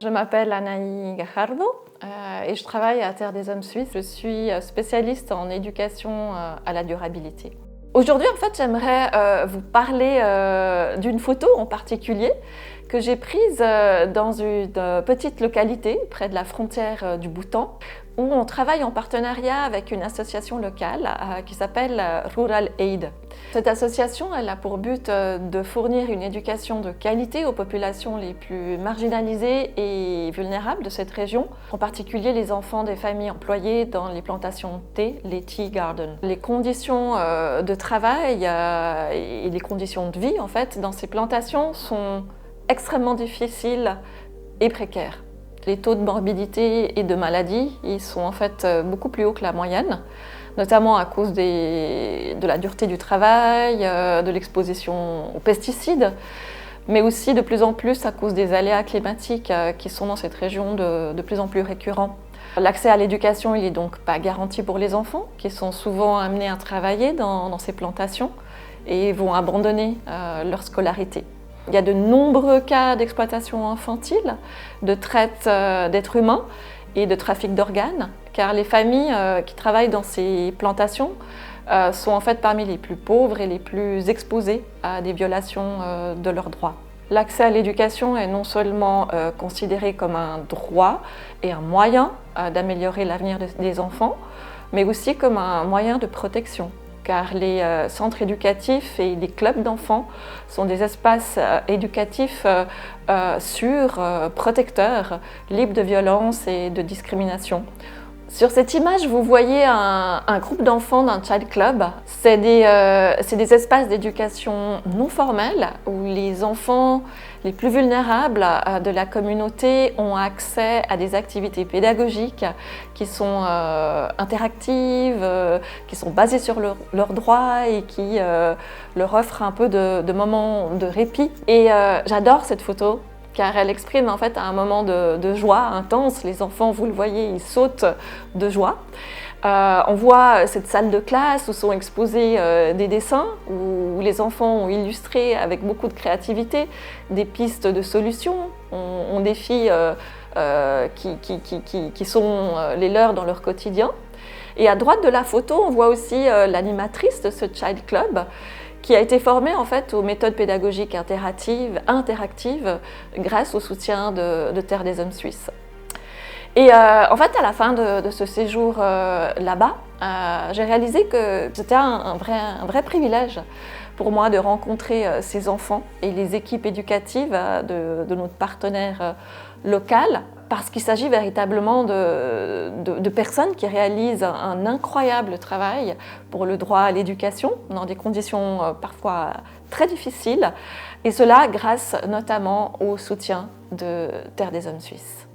Je m'appelle Anaï Gajardo et je travaille à Terre des Hommes Suisses. Je suis spécialiste en éducation à la durabilité. Aujourd'hui, en fait, j'aimerais vous parler d'une photo en particulier que j'ai prise dans une petite localité près de la frontière du Bhoutan, où on travaille en partenariat avec une association locale qui s'appelle Rural Aid. Cette association, elle a pour but de fournir une éducation de qualité aux populations les plus marginalisées et vulnérables de cette région, en particulier les enfants des familles employées dans les plantations de thé, les tea gardens. Les conditions de travail et les conditions de vie, en fait, dans ces plantations sont extrêmement difficiles et précaires. Les taux de morbidité et de maladie, ils sont en fait beaucoup plus hauts que la moyenne, notamment à cause de la dureté du travail, de l'exposition aux pesticides, mais aussi de plus en plus à cause des aléas climatiques qui sont dans cette région de plus en plus récurrents. L'accès à l'éducation, il n'est donc pas garanti pour les enfants, qui sont souvent amenés à travailler dans ces plantations et vont abandonner leur scolarité. Il y a de nombreux cas d'exploitation infantile, de traite d'êtres humains et de trafic d'organes, car les familles qui travaillent dans ces plantations sont en fait parmi les plus pauvres et les plus exposées à des violations de leurs droits. L'accès à l'éducation est non seulement considéré comme un droit et un moyen d'améliorer l'avenir des enfants, mais aussi comme un moyen de protection. Car les centres éducatifs et les clubs d'enfants sont des espaces éducatifs sûrs, protecteurs, libres de violence et de discrimination. Sur cette image, vous voyez un groupe d'enfants d'un child club. C'est des espaces d'éducation non formels où les enfants les plus vulnérables de la communauté ont accès à des activités pédagogiques qui sont interactives, qui sont basées sur leurs droits et qui leur offrent un peu de moments de répit. Et j'adore cette photo, car elle exprime en fait un moment de joie intense. Les enfants, vous le voyez, ils sautent de joie. On voit cette salle de classe où sont exposés des dessins, où les enfants ont illustré avec beaucoup de créativité des pistes de solutions. On défie qui sont les leurs dans leur quotidien. Et à droite de la photo, on voit aussi l'animatrice de ce Child Club, qui a été formée en fait aux méthodes pédagogiques interactives grâce au soutien de Terre des Hommes Suisses. Et en fait, à la fin de ce séjour là-bas, j'ai réalisé que c'était un vrai privilège pour moi de rencontrer ces enfants et les équipes éducatives de notre partenaire local, parce qu'il s'agit véritablement de personnes qui réalisent un incroyable travail pour le droit à l'éducation dans des conditions parfois très difficiles, et cela grâce notamment au soutien de Terre des Hommes Suisses.